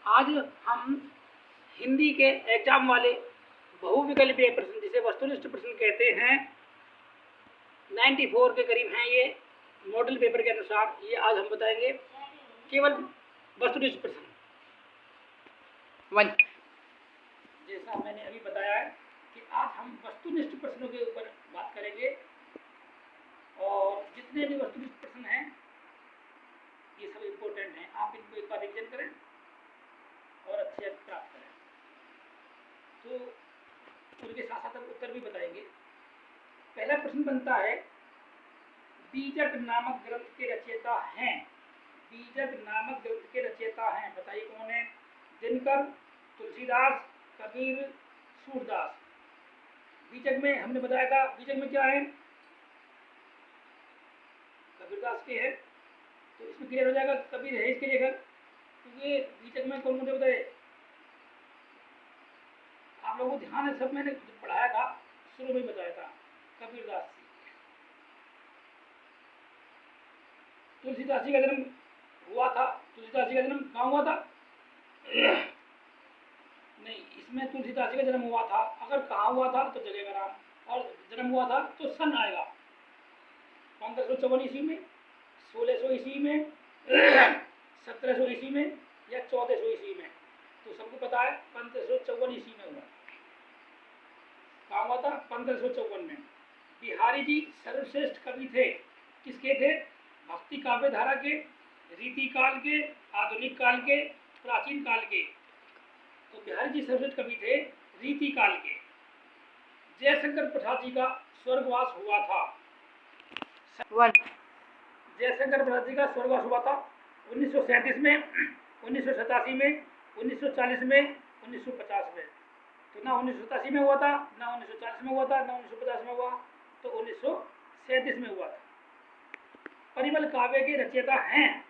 आज हम हिंदी के एग्जाम वाले बहुविकल्पीय प्रश्न, जिसे वस्तुनिष्ठ प्रश्न कहते हैं, 94 के करीब हैं ये मॉडल पेपर के अनुसार। ये आज हम बताएंगे केवल वस्तुनिष्ठ प्रश्न। जैसा मैंने अभी बताया है कि आज हम वस्तुनिष्ठ प्रश्नों के ऊपर बात करेंगे, और जितने भी वस्तुनिष्ठ प्रश्न हैं ये सब इम्पोर्टेंट हैं। आप इनको एक बार रिविजन करें और अच्छे अंक प्राप्त करें, तो उनके साथ साथ हम उत्तर भी बताएंगे। पहला प्रश्न बनता है, बीजक नामक ग्रंथ के रचयिता हैं। बीजक नामक ग्रंथ के रचयिता हैं, बताइए कौन है? दिनकर, तुलसीदास, कबीर, सूरदास। बीजक में हमने बताया था, बीजक में क्या है? कबीरदास के है, तो इसमें क्लियर हो जाएगा कबीर है इसके लेखक। तो ये बीजक में कौन मुझे बताए? आप लोगों को ध्यान है, सब मैंने पढ़ाया था, शुरू में बताया था, कबीरदास जी। तुलसीदास जी का जन्म हुआ था, तुलसीदास जी का जन्म कहाँ हुआ था? नहीं, इसमें तुलसीदास जी का जन्म हुआ था, अगर कहाँ हुआ था तो जगह का नाम, और जन्म हुआ था तो सन आएगा 1554 ईस्वी में, 1600 ईस्वी में, 1700 ईस्वी में या 1400 ईस्वी में। तो सबको पता है 1554 ईस्वी में हुआ। कहाँ हुआ था? 1554 में। बिहारी जी सर्वश्रेष्ठ कवि थे। किसके थे? भक्ति काव्य धारा के, रीति काल के, आधुनिक काल के, प्राचीन काल के। तो बिहारी जी सर्वश्रेष्ठ कवि थे रीति काल के। जयशंकर प्रसाद जी का स्वर्गवास हुआ था। जयशंकर प्रसाद जी का स्वर्गवास हुआ था 1937 में, 1987 में, 1940 में, 1950 में। तो ना 1987 में हुआ था, ना 1940 में हुआ था, ना 1950 में हुआ, तो 1937 में हुआ था। परिमल काव्य के रचयिता हैं।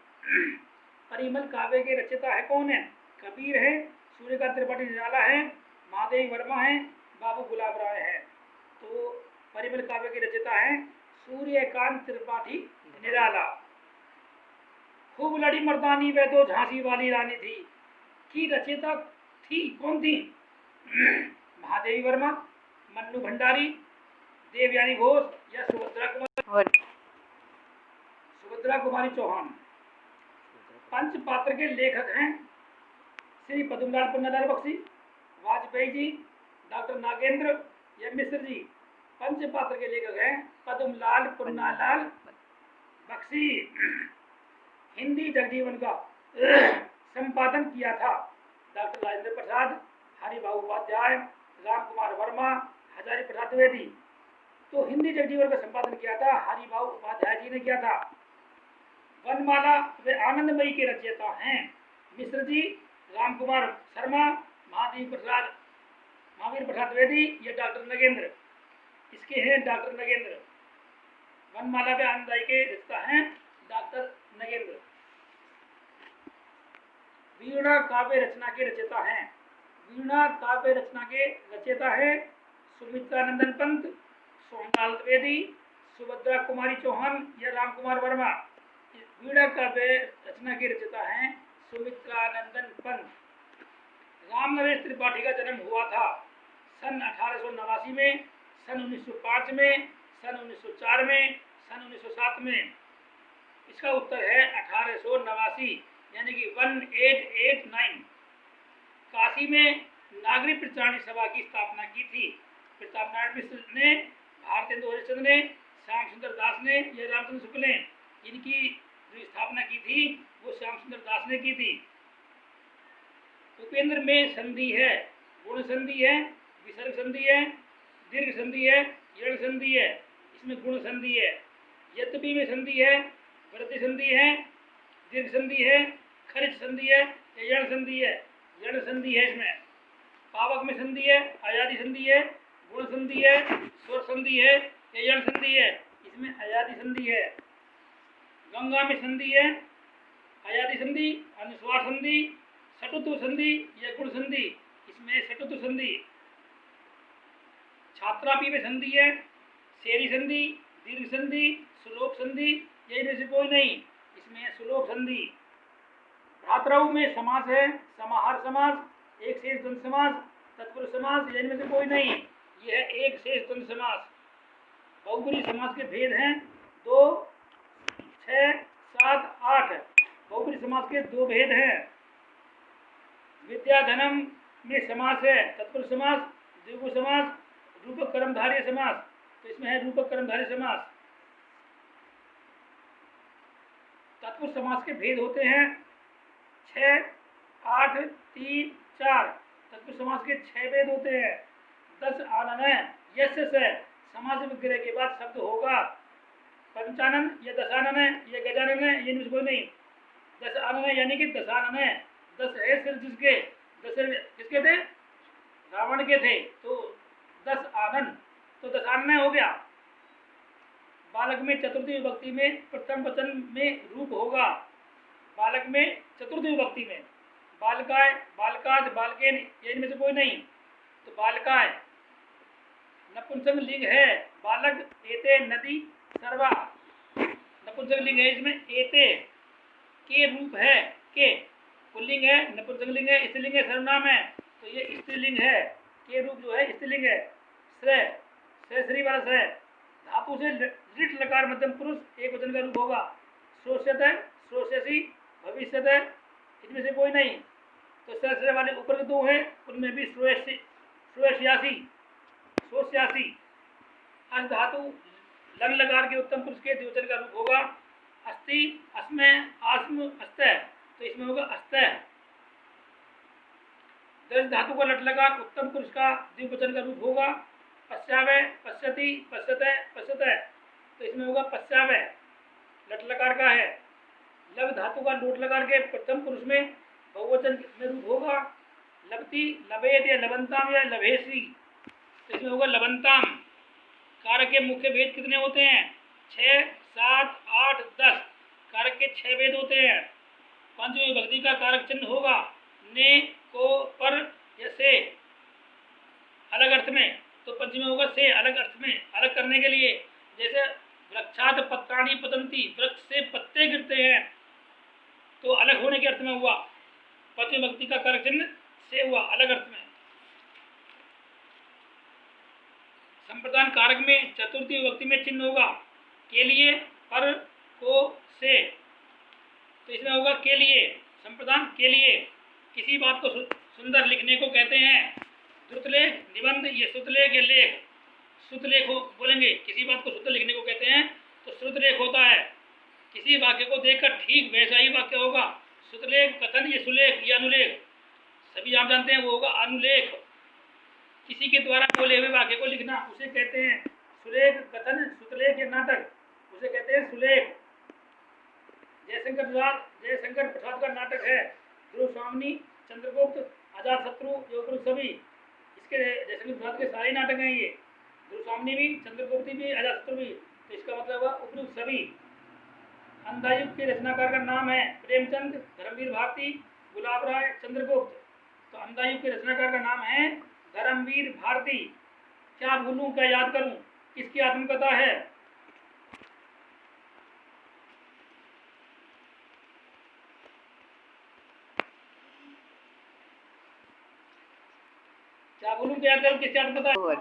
परिमल काव्य के रचयिता है कौन है? कबीर है, सूर्यकांत त्रिपाठी निराला है, महादेवी वर्मा है, बाबू गुलाब राय है। तो परिमल काव्य के रचयिता है सूर्यकांत त्रिपाठी निराला। खूब लड़ी मर्दानी वह तो झांसी वाली रानी थी की रचयिता थी कौन थी? महादेवी वर्मा, मन्नू भंडारी, देवयानी घोष या सुभद्रा कुमारी चौहान। पंचपात्र के लेखक हैं श्री पद्मलाल पुन्नालाल बख्शी, वाजपेयी जी, डॉक्टर नागेंद्र या मिश्र जी। पंचपात्र के लेखक हैं पद्मलाल पुन्नालाल बख्शी। हिंदी जगजीवन का संपादन किया था डॉक्टर राजेंद्र प्रसाद, हरिभाऊ उपाध्याय, राम कुमार वर्मा, हजारी प्रसाद द्विवेदी। तो हिंदी जगजीवन का संपादन किया था हरिभाऊ उपाध्याय जी ने किया था। वनमाला वे आनंदमयी के रचयिता हैं मिश्र जी, राम कुमार शर्मा, महावीर प्रसाद द्विवेदी या डॉक्टर नगेंद्र। इसके हैं डॉक्टर नगेंद्र। वनमाला वे आनंदमयी के रचयिता हैं डॉक्टर नगेंद्र। वीणा काव्य रचना के रचयिता हैं। वीणा काव्य रचना के रचयिता है सुमित्रानंदन पंत, सोमलाल द्विवेदी, सुभद्रा कुमारी चौहान या राम कुमार वर्मा। वीणा काव्य रचना के रचयिता हैं सुमित्रानंदन पंत। राम नरेश त्रिपाठी का जन्म हुआ था सन 1889 में, सन 1905 में, सन 1904 में, सन 1907 में। इसका उत्तर है 1889, यानी कि 1889। काशी में नागरिक प्रचारणी सभा की स्थापना की थी। प्रताप नारायण मिश्र ने, भारतेंदु हरिश्चंद्र ने, श्याम सुंदर दास ने या रामचंद्र शुक्ल ने। इनकी जो स्थापना की थी वो श्याम सुंदर दास ने की थी। उपेंद्र में संधि है, गुण संधि है, विसर्ग संधि है, दीर्घ संधि है, यण संधि है। इसमें गुण संधि है। यद्यपि में संधि है, वृद्धि संधि है, दीर्घ संधि है, खरिच संधि है या यण संधि है। यण संधि है इसमें। पावक में संधि है, अयादि संधि है, गुण संधि है, स्वर संधि है या यण संधि है। इसमें अयादि संधि है। गंगा में संधि है, अयादि संधि, अनुस्वार संधि, सटुत्व संधि या गुण संधि। इसमें सटुत्व संधि। छात्रापी में संधि है, शेरी संधि, दीर्घ संधि, सुलोक संधि या इनमें से कोई नहीं। इसमें सुलोक संधि। भ्रातृ में समास है, समाहार समास, एक शेष द्वंद्व समास, तत्पुरुष समास, इनमें से कोई नहीं। यह है एक शेष द्वंद्व समास। बहुब्रीहि समास के भेद हैं 2, 6, 7, 8। बहुब्रीहि समास के 2 भेद हैं। विद्याधनम में समास है तत्पुरुष समास, द्विगु समास, रूपक कर्मधारय समास। तो इसमें है रूपक कर्मधारय समास। तत्पुरुष समास के भेद होते हैं 6, 8, 3, 4। तत्पुरुष समास के 6 भेद होते हैं। 10 आनन यस्य से समास विग्रह के बाद शब्द होगा। पंचानन या दशानन या गजानन ये कोई नहीं। 10 आनन यानी कि दशानन 10 है सिर जिसके 10 किसके थे? रावण के थे। तो 10 आनन तो दशानन हो गया। बालक में चतुर्थी विभक्ति में प्रथम वचन में रूप होगा। बालक में चतुर्थी विभक्ति में बालकाय, बालकाद, बालकेन इनमें से कोई नहीं। तो बालकाय नपुंसक लिंग है। बालक एते नदी सर्वा नपुंसक लिंग है। इसमें एते के रूप है। के पुल्लिंग है, नपुंसक लिंग है, स्त्रीलिंग है, सर्वनाम है। तो ये स्त्रीलिंग है। के रूप जो है स्त्रीलिंग है। श्रेय श्री वाला श्रेय धातु से लिट लकार मध्यम पुरुष एक वचन का रूप होगा। श्रोष्यत है, श्रोष्यसी, भविष्यत है, इनमें से कोई नहीं। तो श्रेय वाले ऊपर के 2 हैं, उनमें भी श्रोष्यासी, श्रोष्यासी। अस धातु लंग लकार के उत्तम पुरुष के द्विवचन का रूप होगा। अस्ति, अस्मय, आस्म, अस्तः। तो इसमें होगा अस्तः। दर्श धातु का लट लकार उत्तम पुरुष का द्विवचन का रूप होगा। पश्चावय, पश्यति, पश्यतः, पश्यतः। तो इसमें होगा पश्चावय, लट लकार का है। लब धातु का लोट लकार के प्रथम पुरुष में बहुवचन में रूप होगा। लबती, लबेत या लबंताम या लभेसी। तो इसमें होगा लबंताम। कारक के मुख्य भेद कितने होते हैं? 6, 7, 8, 10। कारक के 6 भेद होते हैं। पंचमी विभक्ति का कारक चिन्ह होगा ने, को, पर या से अलग अर्थ में। तो पंचमी होगा से अलग अर्थ में, अलग करने के लिए। जैसे वृक्षात पत्राणि पतंती, वृक्ष से पत्ते गिरते हैं, तो अलग होने के अर्थ में हुआ। पंचमी विभक्ति का कारक चिन्ह से हुआ, अलग अर्थ में। संप्रदान कारक में चतुर्थी विभक्ति में चिन्ह होगा के लिए, पर, को, से। तो इसमें होगा के लिए। संप्रदान के लिए। किसी बात को सुंदर लिखने को कहते हैं। द्रुतलेख, निबंध, ये श्रुतलेख या लेख। श्रुतलेख बोलेंगे किसी बात को शुद्ध लिखने को कहते हैं, तो श्रुतलेख होता है। किसी वाक्य को देखकर ठीक वैसा ही वाक्य होगा। श्रुतलेख, कथन, ये सुलेख या अनुलेख, सभी आप जानते हैं, वो होगा अनुलेख। किसी के द्वारा बोले हुए वाक्य को लिखना उसे कहते हैं सुलेख, कथन, श्रुतलेख या नाटक, उसे कहते हैं सुलेख। जयशंकर प्रसाद का नाटक है ध्रुव स्वामिनी, चंद्रगुप्त, अजातशत्रु, योगुरु सभी। इसके जयशंकर प्रसाद के सारे नाटक हैं ये। ध्रुव स्वामिनी भी, चंद्रगुप्त भी, अजातशत्रु भी। तो इसका मतलब हुआ उपयुक्त सभी। अंधायुक्त के रचनाकार का नाम है प्रेमचंद, धर्मवीर भारती, गुलाब राय, चंद्रगुप्त। तो अंधायुक्त के रचनाकार का नाम है धर्मवीर भारती। क्या भूलूं क्या याद करूं, किसकी आत्मकथा है? क्या बोलूं क्या याद करूं, किसकी आत्मकथा है?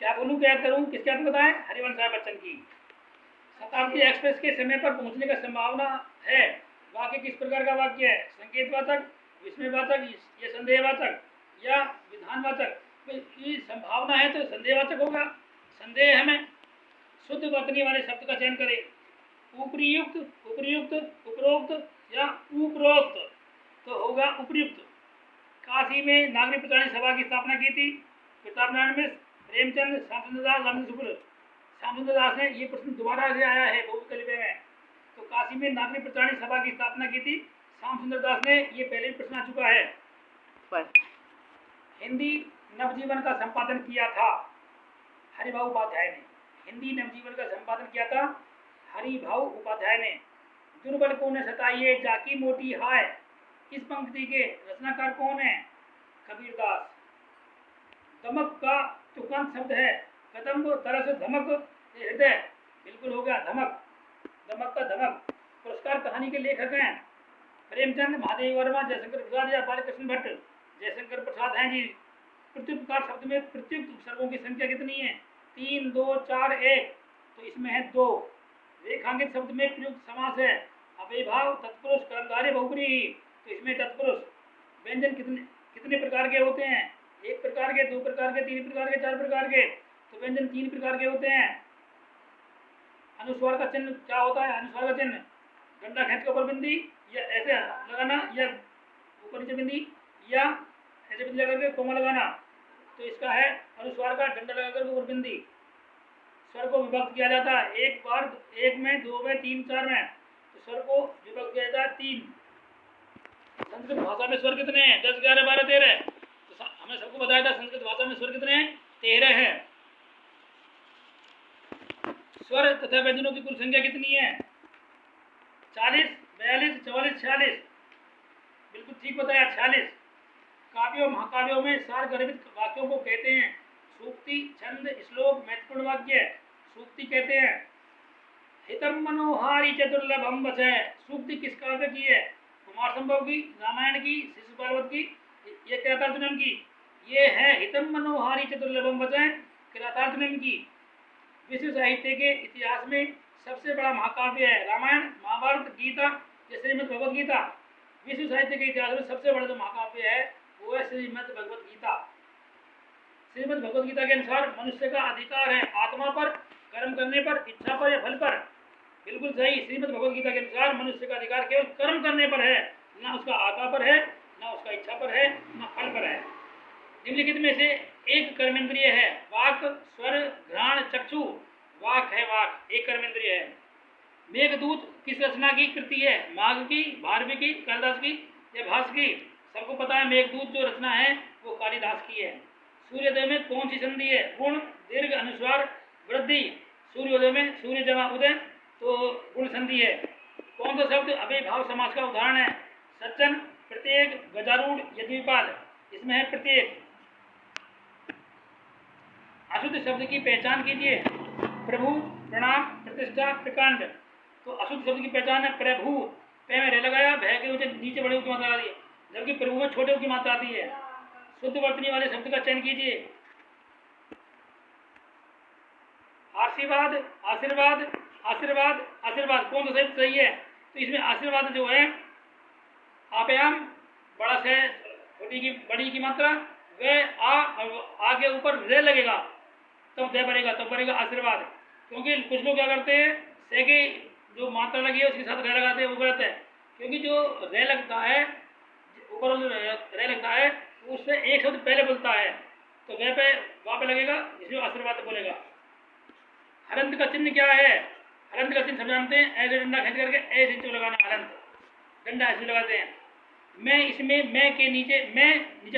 क्या बोलूं क्या याद करूं, किसकी आत्मकथा है? हरिवंश राय बच्चन की। शताब्दी एक्सप्रेस के समय पर पहुंचने का संभावना है। वाक्य किस प्रकार का वाक्य है? संकेतवाचक, विस्मयवाचक या संदेहवाचक या विधानवाचक? ये संभावना है तो संदेहवाचक होगा। संदेह है में शुद्ध वर्तनी वाले शब्द का चयन करें। उपरियुक्त, उपयुक्त, उपरोक्त या उपरोक्त, तो होगा उपयुक्त। काशी में नागरिक प्रचारणी सभा की स्थापना की थी। प्रतापनारायण में प्रेमचंद, श्यामचंद्र दास, रामचंद्र शुक्ल। श्यामचंद्र दास ने ये प्रश्न दोबारा से आया है बहुत कलिपे में। तो काशी में नागरिक प्रचारणी सभा की स्थापना की थी। श्यामचंद्र दास ने ये पहले भी प्रश्न आ चुका है। हिंदी नवजीवन का संपादन किया था हरिभाऊ उपाध्याय ने। हिंदी नवजीवन का संपादन किया था हरिभाऊ उपाध्याय ने। दुर्बल को न सताइए जाकी मोटी हाय, इस पंक्ति के रचनाकार कौन है? कबीरदास। दमक का तुकांत शब्द है। कदम तरस धमक हृदय, बिल्कुल हो गया धमक। दमक का धमक। पुरस्कार कहानी के लेखक हैं प्रेमचंद, महादेवी वर्मा, जयशंकर प्रसाद या बालकृष्ण भट्ट। जयशंकर प्रसाद हैं जी। प्रत्युपकार शब्द में प्रत्युक्त उपसर्गों की संख्या कितनी है? 3, 2, 4, 1। तो इसमें है 2। रेखांकित शब्द में प्रयुक्त समास है अव्ययीभाव, तत्पुरुष, कर्मधारय, बहुब्रीहि। तो इसमें तत्पुरुष। व्यंजन कितने कितने प्रकार के होते हैं? 1 प्रकार के, 2 प्रकार के, 3 प्रकार के, 4 प्रकार के। तो व्यंजन 3 प्रकार के होते हैं। अनुस्वार का चिन्ह क्या होता है? अनुस्वार का चिन्ह गंडा खींच के ऊपर बिंदी, या ऐसे लगाना, या ऊपर नीचे बिंदी, या ऐसे बिंदी लगा के कोमा लगाना। तो इसका है अनुस्वार का डंडा लगाकर ऊपर बिंदी। स्वर को विभक्त किया जाता है एक बार, 1 में, 2 में, 3, 4 में। तो स्वर को विभक्त किया जाता है 3। संस्कृत भाषा में स्वर कितने हैं? 10, 11, 12, 13। तो हमें सबको बताया था संस्कृत भाषा में स्वर कितने हैं? 13 हैं। स्वर तथा व्यंजनों की कुल संख्या कितनी है? 40, 42, 44, 46। बिल्कुल ठीक बताया, 46। काव्यों महाकाव्यों में सार गर्भित वाक्यों को कहते हैं सूक्ति, छंद, श्लोक, महत्वपूर्ण वाक्य। सूक्ति कहते हैं। हितम मनोहारी चतुर्लभम वचः। सूक्ति किस काव्य की है? कुमार संभव की, रामायण की, शिशुपाल की, ये किरातार्जुनीय की। ये है हितम मनोहारी चतुर्लभम वचः, किरातार्जुनीय की। विश्व साहित्य के इतिहास में सबसे बड़ा महाकाव्य है रामायण, महाभारत, गीता या श्रीमद् भगवद गीता। विश्व साहित्य के इतिहास में सबसे बड़ा जो महाकाव्य है वो है श्रीमद् भगवद गीता। श्रीमद् भगवद गीता के अनुसार मनुष्य का अधिकार है आत्मा पर, कर्म करने पर, इच्छा पर या फल पर। बिल्कुल सही। श्रीमद् भगवद गीता के अनुसार मनुष्य का अधिकार केवल कर्म करने पर है, ना उसका आत्मा पर है, ना उसका इच्छा पर है, ना फल पर है। निम्नलिखित में से एक कर्मेंद्रिय है? वाक, स्वर, घ्राण, चक्षु। वाक है, वाक एक कर्मेंद्रिय है। मेघदूत किस रचना की कृति है? माघ की, भारवी की, कालिदास की या भास की? सबको पता है मेघदूत जो रचना है वो कालिदास की है। सूर्योदय में कौन सी संधि है? गुण, दीर्घ, अनुस्वार, वृद्धि। सूर्योदय में सूर्य जमा उदय, तो गुण संधि है। कौन सा शब्द अव्ययीभाव समास का उदाहरण है? सज्जन, प्रत्येक, गजारूढ़, यद्विपाल। इसमें है प्रत्येक। अशुद्ध शब्द की पहचान कीजिए। प्रभु, प्रणाम, प्रतिष्ठा, प्रकांड। तो अशुद्ध शब्द की पहचान है प्रभु। पे में रे लगाया, भय के नीचे बड़े की मात्रा आती है, जबकि प्रभु में छोटे की मात्रा आती है। शुद्ध वर्तनी वाले शब्द का चयन कीजिए। आशीर्वाद, आशीर्वाद, आशीर्वाद, आशीर्वाद। कौन सा शब्द सही है? तो इसमें आशीर्वाद जो है आप्याम, बड़ा से छोटी की बड़ी की मात्रा, वह आ के ऊपर रे लगेगा तब दे बनेगा, तब बनेगा आशीर्वाद। क्योंकि कुछ लोग क्या करते हैं, से की जो मात्रा लगी है उसके साथ रे लगाते हैं, वो गलत है। क्योंकि जो रे लगता है, ऊपर रे लगता है, उससे एक शब्द पहले बोलता है, तो वह पे लगेगा, इसलिए आशीर्वाद बोलेगा। हरंत का चिन्ह क्या है? हरंत का चिन्ह सब जानते हैं, ऐसे डंडा खींच करके ऐसे लगाना, हरंत डंडा ऐसे लगाते हैं। मैं इसमें मैं के नीचे, मैं नीचे